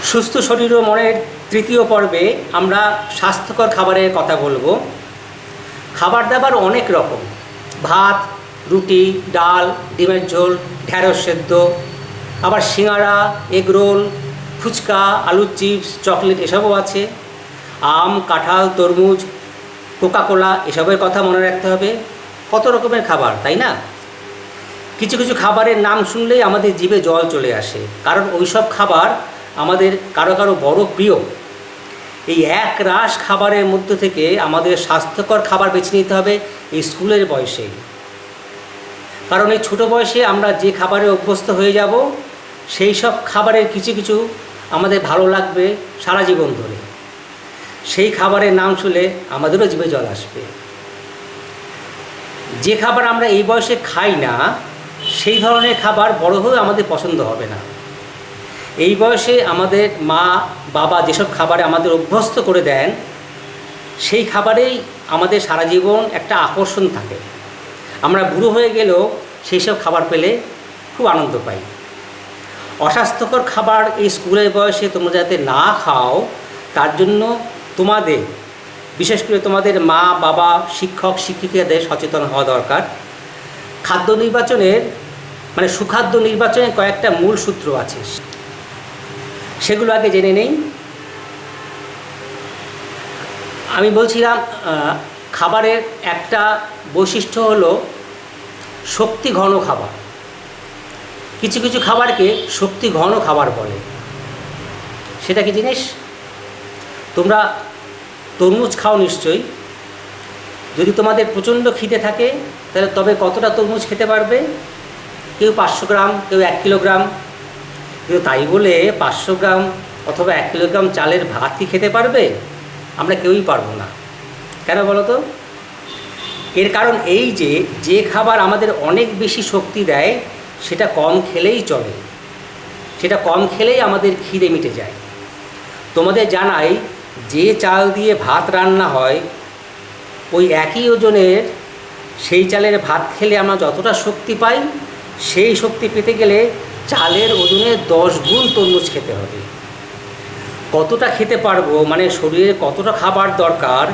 সুস্থ শরীর ও মনের তৃতীয় পর্বে আমরা স্বাস্থ্যকর খাবারের কথা বলবো। খাবার দাবার অনেক রকম, ভাত, রুটি, ডাল, ডিমের ঝোল, ঢ্যাঁড়স সেদ্ধ, আবার সিঙাড়া, এগরোল, ফুচকা, আলুর চিপস, চকলেট এসবও আছে। আম, কাঁঠাল, তরমুজ, কোকাকোলা এসবের কথা মনে রাখতে হবে। কত রকমের খাবার, তাই না? কিছু কিছু খাবারের নাম শুনলেই আমাদের জিভে জল চলে আসে, কারণ ওইসব খাবার আমাদের কারো কারো বড় প্রিয়। এই এক রাশ খাবারের মধ্য থেকে আমাদের স্বাস্থ্যকর খাবার বেছে নিতে হবে এই স্কুলের বয়সে, কারণ এই ছোটো বয়সে আমরা যে খাবারে অভ্যস্ত হয়ে যাব সেই সব খাবারের কিছু কিছু আমাদের ভালো লাগবে সারা জীবন ধরে। সেই খাবারের নাম শুনলে আমাদেরও জিভে জল আসবে। যে খাবার আমরা এই বয়সে খাই না সেই ধরনের খাবার বড় হয়ে আমাদের পছন্দ হবে না। এই বয়সে আমাদের মা বাবা যেসব খাবারে আমাদের অভ্যস্ত করে দেন সেই খাবারেই আমাদের সারা জীবন একটা আকর্ষণ থাকে। আমরা বুড়ো হয়ে গেলেও সেই সব খাবার পেলে খুব আনন্দ পাই। অস্বাস্থ্যকর খাবার এই স্কুলের বয়সে তোমরা যাতে না খাও তার জন্য তোমাদের, বিশেষ করে তোমাদের মা বাবা, শিক্ষক শিক্ষিকাদের সচেতন হওয়া দরকার। খাদ্য নির্বাচনের সুখাদ্য নির্বাচনের কয়েকটা মূল সূত্র আছে, সেগুলো আগে জেনে নেই। আমি বলছিলাম খাবারের একটা বৈশিষ্ট্য হলো শক্তি ঘন খাবার। কিছু কিছু খাবারকে শক্তি ঘন খাবার বলে। সেটা কি জিনিস? তোমরা তরমুজ খাও নিশ্চয়ই। যদি তোমাদের প্রচণ্ড খিদে থাকে তাহলে তবে কতটা তরমুজ খেতে পারবে? কেউ 500 গ্রাম, কেউ 1 কিলোগ্রাম। কিন্তু তাই বলে 500 গ্রাম অথবা 1 কিলোগ্রাম চালের ভাত কি খেতে পারবে? আমরা কেউই পারবো না। কেন বলো তো? এর কারণ এই যে খাবার আমাদের অনেক বেশি শক্তি দেয় সেটা কম খেলেই চলে, সেটা কম খেলেই আমাদের খিদে মিটে যায়। তোমাদের জানাই, যে চাল দিয়ে ভাত রান্না হয় ওই একই ওজনের সেই চালের ভাত খেলে আমরা যতটা শক্তি পাই সেই শক্তি পেতে গেলে চালের ওজনে 10 গুণ তরমুজ খেতে হবে। কতটা খেতে পারবো শরীরে কতটা খাবার দরকার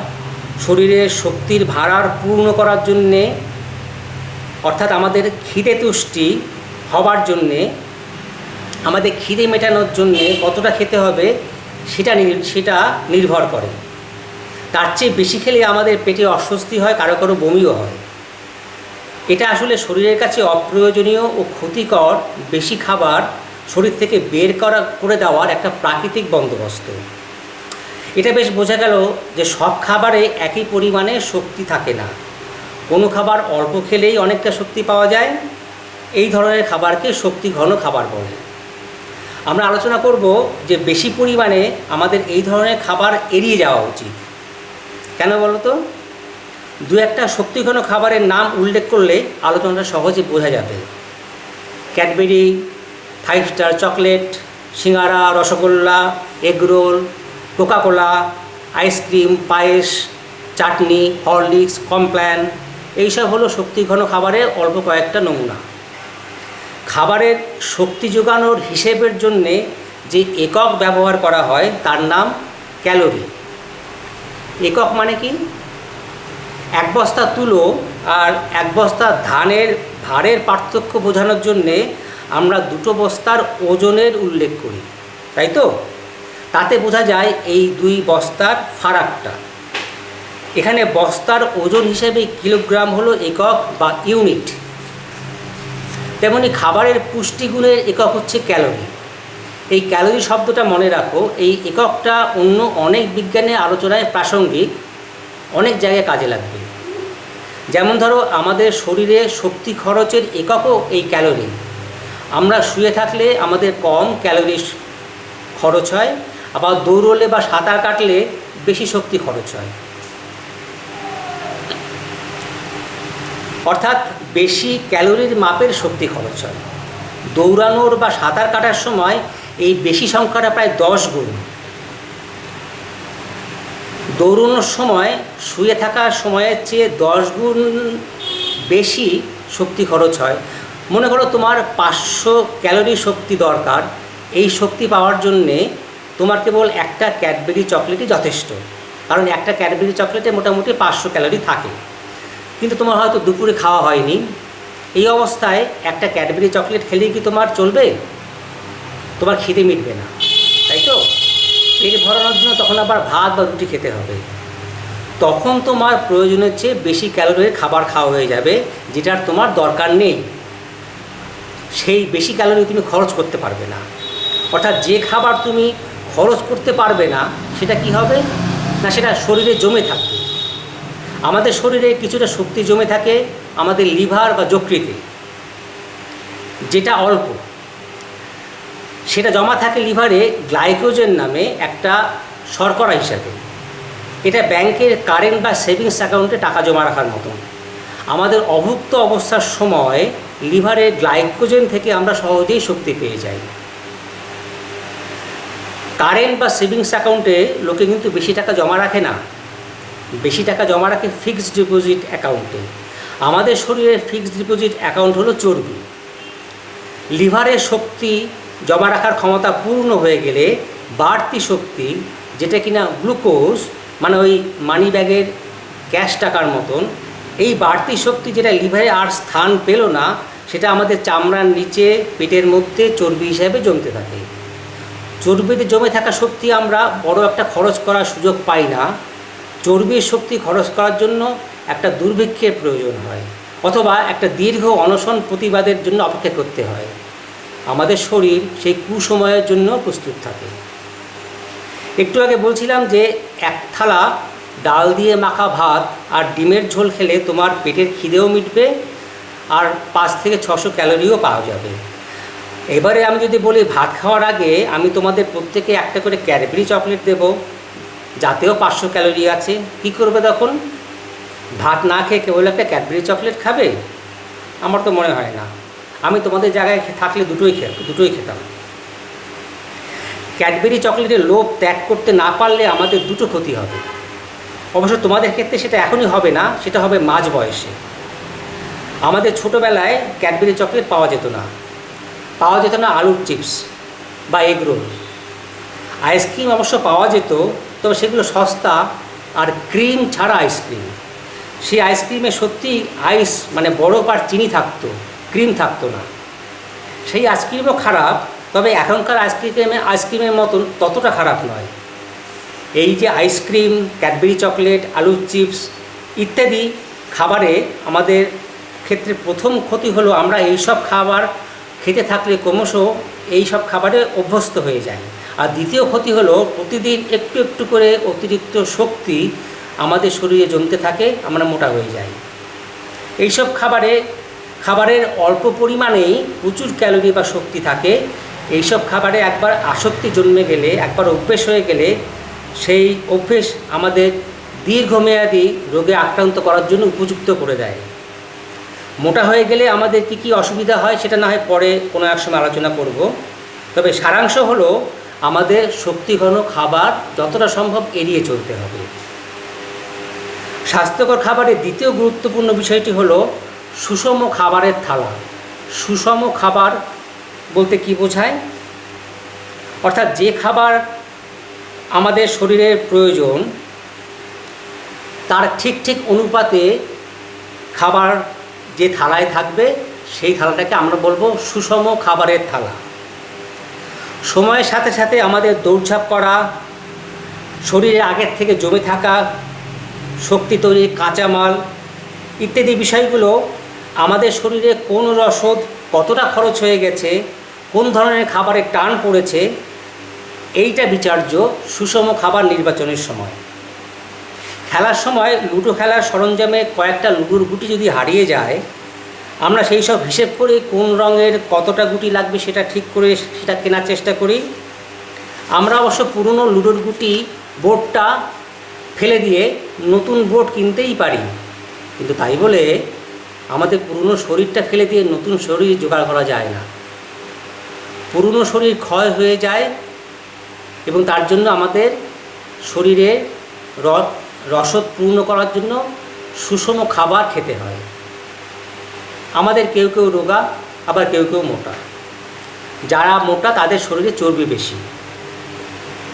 শরীরের শক্তির ভাড়ার পূর্ণ করার জন্যে, অর্থাৎ আমাদের খিদে তুষ্টি হবার জন্যে, আমাদের খিদে মেটানোর জন্যে কতটা খেতে হবে সেটা নির্ভর করে। তার চেয়ে বেশি খেলে আমাদের পেটে অস্বস্তি হয়, কারো কারো বমিও হয়। এটা আসলে শরীরের কাছে অপ্রয়োজনীয় ও ক্ষতিকর বেশি খাবার শরীর থেকে বের করে দেওয়ার একটা প্রাকৃতিক বন্দোবস্ত। এটা বেশ বোঝা গেল যে সব খাবারে একই পরিমাণে শক্তি থাকে না। কোনো খাবার অল্প খেলেই অনেকটা শক্তি পাওয়া যায়। এই ধরনের খাবারকে শক্তি ঘন খাবার বলে। আমরা আলোচনা করব যে বেশি পরিমাণে আমাদের এই ধরনের খাবার এড়িয়ে যাওয়া উচিত। কেন বলো তো? দু একটা শক্তিঘন খাবারের নাম উল্লেখ করলে আলোচনাটা সহজে বোঝা যাবে। ক্যাডবেরি, 5 স্টার চকলেট, সিঙাড়া, রসগোল্লা, এগরোল, কোকাকোলা, আইসক্রিম, পায়েস, চাটনি, হরলিক্স, কমপ্ল্যান এইসব হলো শক্তিঘন খাবারের অল্প কয়েকটা নমুনা। খাবারের শক্তি যোগানোর হিসেবের জন্যে যে একক ব্যবহার করা হয় তার নাম ক্যালোরি। একক মানে কি? 1 বস্তা তুলো আর 1 বস্তা ধানের ভারের পার্থক্য বোঝানোর জন্যে আমরা 2 বস্তার ওজনের উল্লেখ করি, তাই তো? তাতে বোঝা যায় এই 2 বস্তার ফারাকটা। এখানে বস্তার ওজন হিসেবে কিলোগ্রাম হলো একক বা ইউনিট। তেমনি খাবারের পুষ্টিগুণের একক হচ্ছে ক্যালোরি। এই ক্যালোরি শব্দটা মনে রাখো। এই এককটা অন্য অনেক বিজ্ঞানের আলোচনায় প্রাসঙ্গিক, অনেক জায়গায় কাজে লাগবে। যেমন ধরো, আমাদের শরীরে শক্তি খরচের এককও এই ক্যালোরি। আমরা শুয়ে থাকলে আমাদের কম ক্যালোরি খরচ হয়, আবার দৌড়লে বা সাঁতার কাটলে বেশি শক্তি খরচ হয়। অর্থাৎ বেশি ক্যালোরির মাপের শক্তি খরচ হয়। দৌড়ানোর বা সাঁতার কাটার সময় এই বেশি সংখ্যাটা প্রায় 10 গুণ। দৌড়ানোর সময় শুয়ে থাকার সময়ের চেয়ে 10 গুণ বেশি শক্তি খরচ হয়। মনে করো তোমার 500 ক্যালোরি শক্তি দরকার। এই শক্তি পাওয়ার জন্যে তোমার কেবল একটা ক্যাডবেরি চকলেটই যথেষ্ট, কারণ একটা ক্যাডবেরি চকলেটে মোটামুটি 500 ক্যালোরি থাকে। কিন্তু তোমার হয়তো দুপুরে খাওয়া হয়নি, এই অবস্থায় একটা ক্যাডবেরি চকলেট খেলেই কি তোমার চলবে? তোমার খিদে মিটবে না, তাই তো? পেট ভরানোর জন্য তখন আবার ভাত বা রুটি খেতে হবে। তখন তোমার প্রয়োজনের চেয়ে বেশি ক্যালোরির খাবার খাওয়া হয়ে যাবে, যেটার তোমার দরকার নেই। সেই বেশি ক্যালোরি তুমি খরচ করতে পারবে না। অর্থাৎ যে খাবার তুমি খরচ করতে পারবে না সেটা কি হবে না, সেটা শরীরে জমে থাকবে। আমাদের শরীরে কিছুটা শক্তি জমে থাকে আমাদের লিভার বা যকৃতে, যেটা অল্প, সেটা জমা থাকে লিভারে গ্লাইকোজেন নামে একটা শর্করা হিসাবে। এটা ব্যাংকের কারেন্ট বা সেভিংস অ্যাকাউন্টে টাকা জমা রাখার মতন। আমাদের অভুক্ত অবস্থার সময় লিভারের গ্লাইকোজেন থেকে আমরা সহজেই শক্তি পেয়ে যাই। কারেন্ট বা সেভিংস অ্যাকাউন্টে লোকে কিন্তু বেশি টাকা জমা রাখে না, বেশি টাকা জমা রাখে ফিক্সড ডিপোজিট অ্যাকাউন্টে। আমাদের শরীরের ফিক্সড ডিপোজিট অ্যাকাউন্ট হলো চর্বি। লিভারের শক্তি জমা রাখার ক্ষমতা পূর্ণ হয়ে গেলে বাড়তি শক্তি, যেটা কিনা গ্লুকোজ, মানে ওই মানি ব্যাগের ক্যাশ টাকার মতন, এই বাড়তি শক্তি যেটা লিভারে আর স্থান পেল না, সেটা আমাদের চামড়ার নিচে পেটের মধ্যে চর্বি হিসাবে জমতে থাকে। চর্বিতে জমে থাকা শক্তি আমরা বড় একটা খরচ করার সুযোগ পাই না। চর্বির শক্তি খরচ করার জন্য একটা দুর্ভিক্ষের প্রয়োজন হয়, অথবা একটা দীর্ঘ অনশন প্রতিবাদের জন্য অপেক্ষা করতে হয়। আমাদের শরীর সেই কুসময়ের জন্য প্রস্তুত থাকে। একটু আগে বলছিলাম যে এক থালা ডাল দিয়ে মাখা ভাত আর ডিমের ঝোল খেলে তোমার পেটের খিদেও মিটবে, আর 5 থেকে 600 ক্যালোরিও পাওয়া যাবে। এবারে আমি যদি বলি ভাত খাওয়ার আগে আমি তোমাদের প্রত্যেকে একটা করে ক্যাডবেরি চকলেট দেব, যাতেও 500 ক্যালোরি আছে, কি করবে তখন? ভাত না খেয়ে কেবল একটা ক্যাডবেরি চকলেট খাবে? আমার তো মনে হয় না। আমি তোমাদের জায়গায় থাকলে দুটোই খেতাম। ক্যাডবেরি চকলেটের লোভ ত্যাগ করতে না পারলে আমাদের দুটো ক্ষতি হবে। অবশ্য তোমাদের ক্ষেত্রে সেটা এখনই হবে না, সেটা হবে মাঝ বয়সে। আমাদের ছোটোবেলায় ক্যাডবেরি চকলেট পাওয়া যেত না আলুর চিপস বা এগ রোল। আইসক্রিম অবশ্য পাওয়া যেত, তবে সেগুলো সস্তা আর ক্রিম ছাড়া আইসক্রিম। সেই আইসক্রিমে সত্যি আইস মানে বরফ আর চিনি থাকতো, ক্রিম থাকতো না। সেই আইসক্রিমও খারাপ, তবে এখনকার আইসক্রিমের মতন ততটা খারাপ নয়। এই যে আইসক্রিম, ক্যাডবেরি চকলেট, আলুর চিপস ইত্যাদি খাবারে আমাদের ক্ষেত্রে প্রথম ক্ষতি হলো আমরা এই সব খাবার খেতে থাকলে ক্রমশ এই সব খাবারে অভ্যস্ত হয়ে যায়। আর দ্বিতীয় ক্ষতি হলো প্রতিদিন একটু একটু করে অতিরিক্ত শক্তি আমাদের শরীরে জমতে থাকে, আমরা মোটা হয়ে যাই। এইসব খাবারের অল্প পরিমাণেই প্রচুর ক্যালোরি বা শক্তি থাকে। এইসব খাবারে একবার আসক্তি জন্মে গেলে, একবার অভ্যেস হয়ে গেলে, সেই অভ্যেস আমাদের দীর্ঘমেয়াদী রোগে আক্রান্ত করার জন্য উপযুক্ত করে দেয়। মোটা হয়ে গেলে আমাদের কী কী অসুবিধা হয় সেটা না হয় পরে কোনো এক সময় আলোচনা করব। তবে সারাংশ হলো আমাদের শক্তিঘন খাবার যতটা সম্ভব এড়িয়ে চলতে হবে। স্বাস্থ্যকর খাবারের দ্বিতীয় গুরুত্বপূর্ণ বিষয়টি হলো সুষম খাবারের থালা। সুষম খাবার বলতে কি বোঝায়? অর্থাৎ যে খাবার আমাদের শরীরের প্রয়োজন তার ঠিক অনুপাতে খাবার যে থালায় থাকবে সেই থালাটাকে আমরা বলবো সুষম খাবারের থালা। সময়ের সাথে সাথে আমাদের দৌড়ঝাঁপ করা, শরীরে আগের থেকে জমে থাকা শক্তি তৈরির কাঁচামাল ইত্যাদি বিষয়গুলো আমাদের শরীরে কোন রসদ কতটা খরচ হয়ে গেছে, কোন ধরনের খাবারের টান পড়েছে, এইটা বিচার্য সুষম খাবার নির্বাচনের সময়। খেলার সময় লুডো খেলার সরঞ্জামে কয়েকটা লুডোর গুটি যদি হারিয়ে যায়, আমরা সেই সব হিসেব করে কোন রঙের কতটা গুটি লাগবে সেটা ঠিক করে সেটা কেনার চেষ্টা করি। আমরা অবশ্য পুরনো লুডোর গুটি বোর্ডটা ফেলে দিয়ে নতুন বোর্ড কিনতেই পারি, কিন্তু তাই বলে আমাদের পুরনো শরীরটা ফেলে দিয়ে নতুন শরীর জোগাড় করা যায় না। পুরনো শরীর ক্ষয় হয়ে যায় এবং তার জন্য আমাদের শরীরে রসদ পূর্ণ করার জন্য সুষম খাবার খেতে হয়। আমাদের কেউ কেউ রোগা, আবার কেউ কেউ মোটা। যারা মোটা তাদের শরীরে চর্বি বেশি,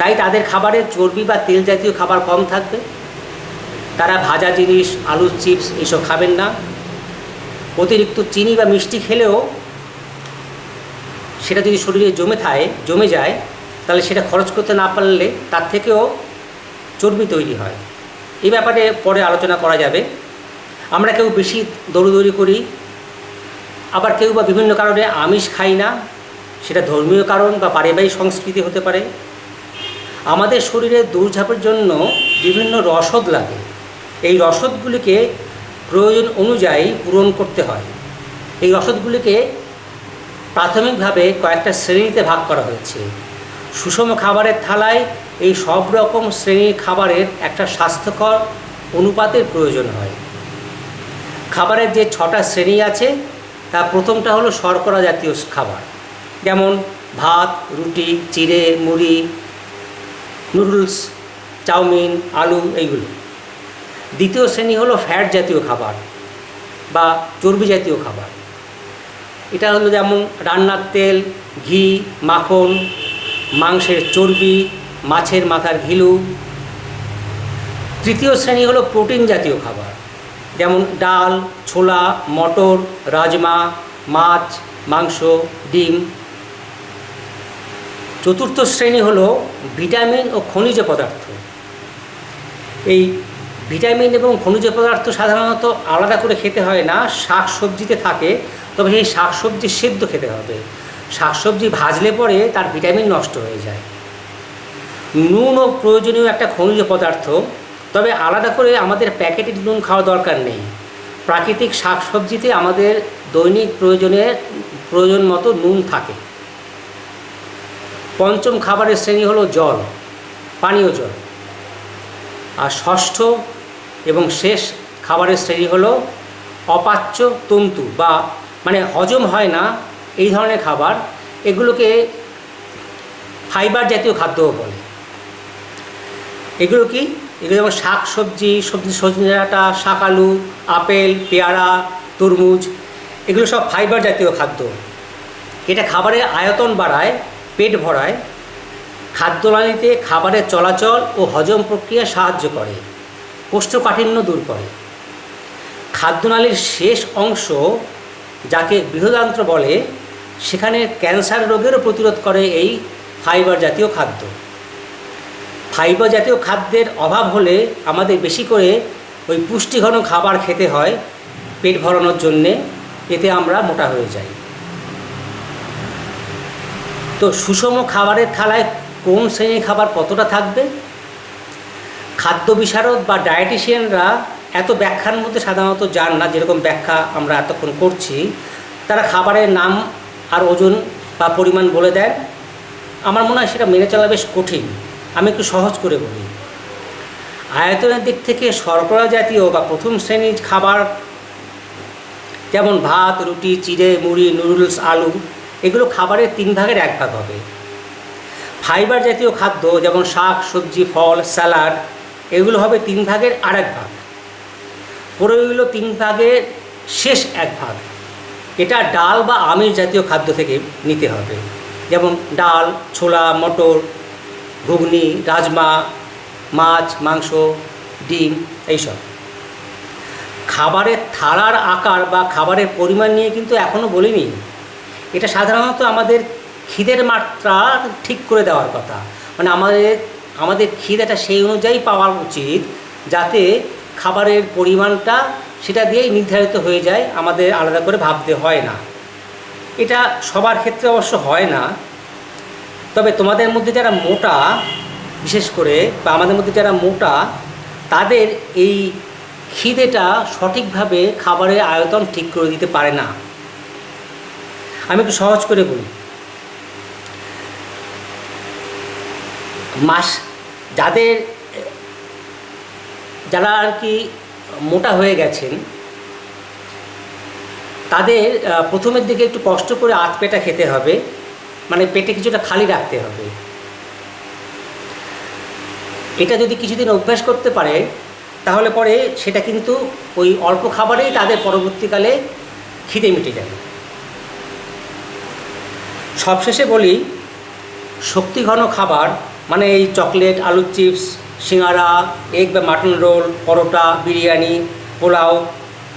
তাই তাদের খাবারে চর্বি বা তেল জাতীয় খাবার কম থাকবে। তারা ভাজা জিনিস, আলু চিপস এসব খাবেন না। অতিরিক্ত চিনি বা মিষ্টি খেলেও সেটা যদি শরীরে জমে যায় তাহলে সেটা খরচ করতে না পারলে তার থেকেও চর্বি তৈরি হয়। এই ব্যাপারে পরে আলোচনা করা যাবে। আমরা কেউ বেশি দৌড়দৌড়ি করি, আবার কেউ বা বিভিন্ন কারণে আমিষ খাই না, সেটা ধর্মীয় কারণ বা পারিবারিক সংস্কৃতি হতে পারে। আমাদের শরীরে দৌড়ঝাঁপের জন্য বিভিন্ন রসদ লাগে। এই রসদগুলিকে প্রয়োজন অনুযায়ী পূরণ করতে হয়। এই রসদগুলিকে প্রাথমিকভাবে কয়েকটা শ্রেণীতে ভাগ করা হয়েছে। সুষম খাবারের থালায় এই সব রকম শ্রেণীর খাবারের একটা স্বাস্থ্যকর অনুপাতের প্রয়োজন হয়। খাবারের যে 6টা শ্রেণী আছে, তার প্রথমটা হলো শর্করা জাতীয় খাবার, যেমন ভাত, রুটি, চিড়ে, মুড়ি, নুডলস, চাউমিন, আলু এইগুলো। দ্বিতীয় শ্রেণী হলো ফ্যাট জাতীয় খাবার বা চর্বি জাতীয় খাবার। এটা হলো যেমন রান্নার তেল, ঘি, মাখন, মাংসের চর্বি, মাছের মাথার ঘিলু। তৃতীয় শ্রেণী হলো প্রোটিন জাতীয় খাবার, যেমন ডাল, ছোলা, মটর, রাজমা, মাছ, মাংস, ডিম। চতুর্থ শ্রেণী হলো ভিটামিন ও খনিজ পদার্থ। এই ভিটামিন এবং খনিজ পদার্থ সাধারণত আলাদা করে খেতে হয় না, শাক সবজিতে থাকে। তবে সেই শাকসবজি সেদ্ধ খেতে হবে। শাকসবজি ভাজলে পরে তার ভিটামিন নষ্ট হয়ে যায়। নুনও প্রয়োজনীয় একটা খনিজ পদার্থ, তবে আলাদা করে আমাদের প্যাকেটের নুন খাওয়া দরকার নেই। প্রাকৃতিক শাকসবজিতে আমাদের দৈনিক প্রয়োজন মতো নুন থাকে। পঞ্চম খাবারের শ্রেণী হলো জল, পানীয় জল। আর ষষ্ঠ এবং শেষ খাবারের শ্রেণী হলো অপাচ্য তন্তু বা হজম হয় না এই ধরনের খাবার। এগুলোকে ফাইবার জাতীয় খাদ্যও বলে। এগুলো কি? এগুলো যেমন শাক সবজি, সজনে ডাঁটা, শাকালু, আপেল, পেয়ারা, তরমুজ, এগুলো সব ফাইবার জাতীয় খাদ্য। এটা খাবারের আয়তন বাড়ায়, পেট ভরায়, খাদ্যনালীতে খাবারের চলাচল ও হজম প্রক্রিয়া সাহায্য করে, কোষ্ঠকাঠিন্য দূর করে। খাদ্যনালীর শেষ অংশ, যাকে বৃহদান্ত্র বলে, সেখানে ক্যান্সার রোগেরও প্রতিরোধ করে এই ফাইবার জাতীয় খাদ্য। ফাইবার জাতীয় খাদ্যের অভাব হলে আমাদের বেশি করে ওই পুষ্টিঘন খাবার খেতে হয় পেট ভরানোর জন্যে, এতে আমরা মোটা হয়ে যাই। তো সুষম খাবারের থালায় কোন শ্রেণীর খাবার কতটা থাকবে? খাদ্য বিশারদ বা ডায়েটিশিয়ানরা এত ব্যাখ্যার মধ্যে সাধারণত যান না, যেরকম ব্যাখ্যা আমরা এতক্ষণ করছি। তারা খাবারের নাম আর ওজন বা পরিমাণ বলে দেয়। আমার মনে হয় সেটা মেনে চলা বেশ কঠিন। আমি একটু সহজ করে বলি। আয়তনের দিক থেকে শর্করা জাতীয় বা প্রথম শ্রেণীর খাবার, যেমন ভাত, রুটি, চিড়ে, মুড়ি, নুডলস, আলু, এগুলো খাবারের 3 ভাগের 1 ভাগ হবে। ফাইবার জাতীয় খাদ্য, যেমন শাক সবজি, ফল, স্যালাড, এগুলো হবে 3 ভাগের আরেক ভাগ। পরে এগুলো 3 ভাগের শেষ 1 ভাগ। এটা ডাল বা আমিষ জাতীয় খাদ্য থেকে নিতে হবে, যেমন ডাল, ছোলা, মটর, ঘুগনি, রাজমা, মাছ, মাংস, ডিম, এইসব। খাবারের থালার আকার বা খাবারের পরিমাণ নিয়ে কিন্তু এখনও বলিনি। এটা সাধারণত আমাদের খিদের মাত্রা ঠিক করে দেওয়ার কথা। আমাদের খিদেটা সেই অনুযায়ী পাওয়া উচিত, যাতে খাবারের পরিমাণটা সেটা দিয়েই নির্ধারিত হয়ে যায়, আমাদের আলাদা করে ভাবতে হয় না। এটা সবার ক্ষেত্রে অবশ্য হয় না। তবে তোমাদের মধ্যে যারা মোটা, বিশেষ করে বা আমাদের মধ্যে যারা মোটা, তাদের এই খিদেটা সঠিকভাবে খাবারের আয়তন ঠিক করে দিতে পারে না। আমি একটু সহজ করে বলি। যারা আর কি মোটা হয়ে গেছেন, তাদের প্রথমের দিকে একটু কষ্ট করে আধ পেটা খেতে হবে, পেটে কিছুটা খালি রাখতে হবে। এটা যদি কিছুদিন অভ্যাস করতে পারে, তাহলে পরে সেটা কিন্তু ওই অল্প খাবারেই তাদের পরবর্তীকালে খিদে মিটে যাবে। সবশেষে বলি, শক্তিঘন খাবার মানে এই চকলেট, আলুর চিপস, সিঙ্গারা, এগ বা মাটন রোল, পরোটা, বিরিয়ানি, পোলাও,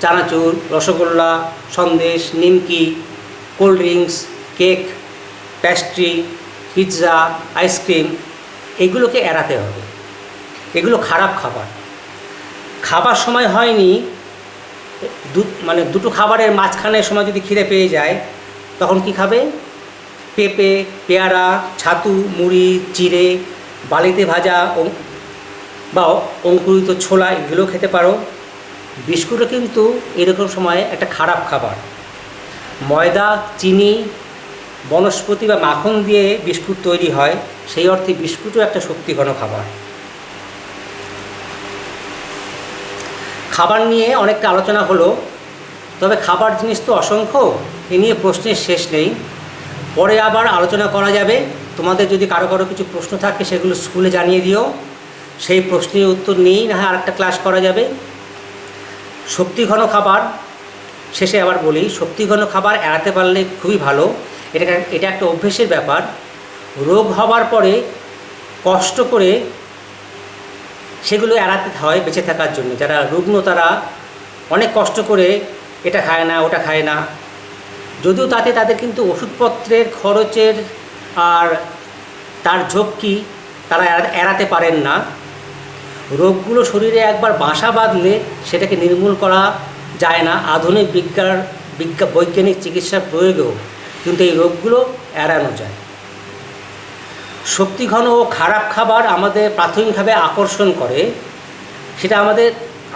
চানাচুর, রসগোল্লা, সন্দেশ, নিমকি, cold drinks, cake, pastry, pizza, ice cream, এগুলোকে এড়াতে হবে। এগুলো খারাপ খাবার। খাবার সময় হয়নি, মানে দুটো খাবারের মাঝখানের সময় যদি খিদে পেয়ে যায়, তখন কি খাবে? পেঁপে, পেয়ারা, ছাতু, মুড়ি, চিড়ে, বালিতে ভাজা বা অঙ্কুরিত ছোলা, এগুলো খেতে পারো। বিস্কুটও কিন্তু এরকম সময়ে একটা খারাপ খাবার। ময়দা, চিনি, বনস্পতি বা মাখন দিয়ে বিস্কুট তৈরি হয়, সেই অর্থে বিস্কুটও একটা শক্তিঘন খাবার। খাবার নিয়ে অনেকটা আলোচনা হলো, তবে খাবার জিনিস তো অসংখ্য, এ নিয়ে প্রশ্নের শেষ নেই। পরে আবার আলোচনা করা যাবে। তোমাদের যদি কারো কিছু প্রশ্ন থাকে সেগুলো স্কুলে জানিয়ে দিও, সেই প্রশ্নের উত্তর নিয়েই না হয় আরেকটা ক্লাস করা যাবে। শক্তিঘন খাবার শেষে আবার বলি, শক্তিঘন খাবার এড়াতে পারলে খুবই ভালো। এটা একটা অভ্যেসের ব্যাপার। রোগ হবার পরে কষ্ট করে সেগুলো এড়াতে হয় বেঁচে থাকার জন্য। যারা রুগ্ন তারা অনেক কষ্ট করে এটা খায় না, ওটা খায় না, যদিও তাতে তাদের কিন্তু ওষুধপত্রের খরচের আর তার ঝক্কি তারা এড়াতে পারেন না। রোগগুলো শরীরে একবার বাসা বাঁধলে সেটাকে নির্মূল করা যায় না আধুনিক বৈজ্ঞানিক চিকিৎসার প্রয়োগেও, কিন্তু এই রোগগুলো এড়ানো যায়। শক্তিঘন ও খারাপ খাবার আমাদের প্রাথমিকভাবে আকর্ষণ করে, সেটা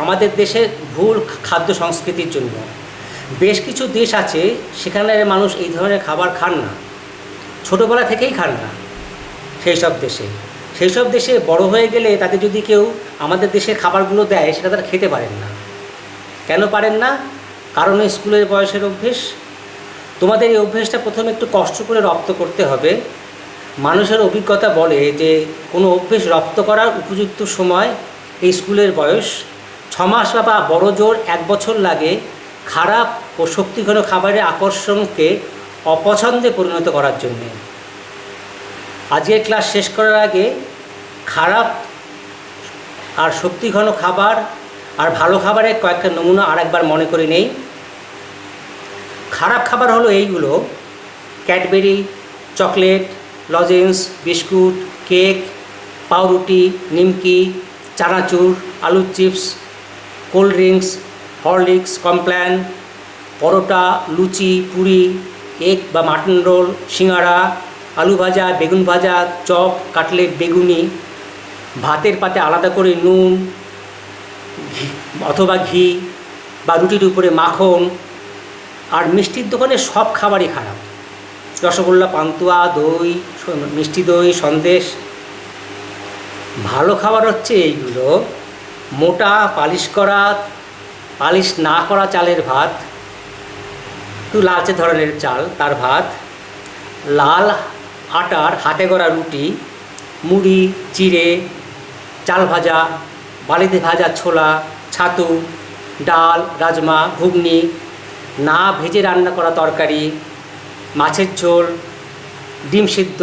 আমাদের দেশের ভুল খাদ্য সংস্কৃতির জন্য। বেশ কিছু দেশ আছে সেখানে মানুষ এই ধরনের খাবার খান না, ছোটোবেলা থেকেই খান না। সেই সব দেশে বড় হয়ে গেলে তাদের যদি কেউ আমাদের দেশের খাবারগুলো দেয়, সেটা তারা খেতে পারেন না। কেন পারেন না? কারণ স্কুলের বয়সের অভ্যেস। তোমাদের এই অভ্যেসটা প্রথমে একটু কষ্ট করে রপ্ত করতে হবে। মানুষের অভিজ্ঞতা বলে যে কোনো অভ্যেস রপ্ত করার উপযুক্ত সময় এই স্কুলের বয়স। 6 মাস বা বড় জোর 1 বছর লাগে খারাপ ও শক্তিঘন খাবারের আকর্ষণকে অপছন্দে পরিণত করার জন্যে। আজকের ক্লাস শেষ করার আগে খারাপ আর শক্তিঘন খাবার আর ভালো খাবারের কয়েকটা নমুনা আরেকবার মনে করে নেই। খারাপ খাবার হলো এইগুলো: Cadbury, chocolate, lozenges, biscuit, cake, পাউরুটি, নিমকি, চানাচুর, আলুর chips, cold drinks, Horlicks, Complan, paratha, লুচি, পুরি, এগ বা মাটন রোল, সিঙ্গারা, আলু ভাজা, বেগুন ভাজা, চপ, কাটলেট, বেগুনি, ভাতের পাতে আলাদা করে নুন অথবা ঘি বা রুটির উপরে মাখন। আর মিষ্টির দোকানে সব খাবারই খারাপ। রসগোল্লা, পান্তুয়া, দই, মিষ্টি দই, সন্দেশ। ভালো খাবার হচ্ছে এইগুলো: মোটা পালিশ না করা চালের ভাত, একটু লালচে ধরনের চাল তার ভাত, লাল আটার হাতে গড়া রুটি, মুড়ি, চিড়ে, চাল ভাজা, বালিতে ভাজা ছোলা, ছাতু, ডাল, রাজমা, ঘুগনি, না ভেজে রান্না করা তরকারি, মাছের ঝোল, ডিম সিদ্ধ,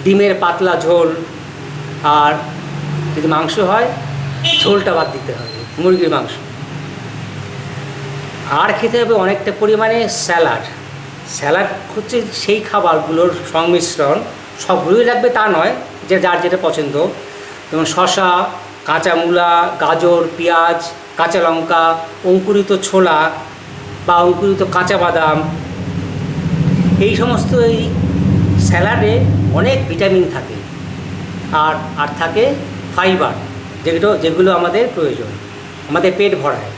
ডিমের পাতলা ঝোল, আর যদি মাংস হয় ঝোলটা বাদ দিতে হবে, মুরগির মাংস। আর খেতে হবে অনেকটা পরিমাণে স্যালাড হচ্ছে সেই খাবারগুলোর সংমিশ্রণ। সবগুলোই লাগবে তা নয়, যে যার যেটা পছন্দ। যেমন শসা, কাঁচা মূলা, গাজর, পেঁয়াজ, কাঁচা লঙ্কা, অঙ্কুরিত ছোলা বা অঙ্কুরিত কাঁচা বাদাম, এই সমস্ত এই স্যালাডে অনেক ভিটামিন থাকে আর থাকে ফাইবার, যেগুলো আমাদের প্রয়োজন, আমাদের পেট ভরায়।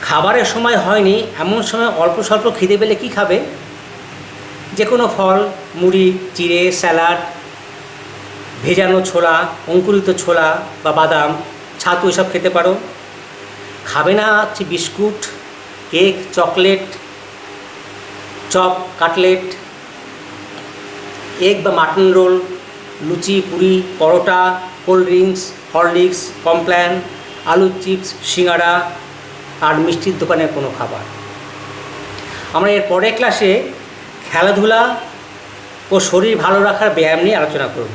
খাবারের সময় হয়নি এমন সময় অল্প স্বল্প খিদে পেলে কী খাবে? যে কোনো ফল, মুড়ি, চিড়ে, স্যালাড, ভেজানো ছোলা, অঙ্কুরিত ছোলা বা বাদাম, ছাতু, এসব খেতে পারো। খাবে না হচ্ছে biscuit, cake, chocolate, chop, cutlet, egg বা মাটন রোল, লুচি, পুরি, পরোটা, কোল্ড ড্রিঙ্কস, হরলিক্স, কমপ্ল্যান, আলুর চিপস, সিঙ্গারা আর মিষ্টির দোকানের কোনো খাবার। আমরা এর পরের ক্লাসে খেলাধুলা ও শরীর ভালো রাখার ব্যায়াম নিয়ে আলোচনা করব।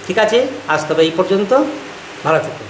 ঠিক আছে, আজ তবে এই পর্যন্ত। ভালো থেকো।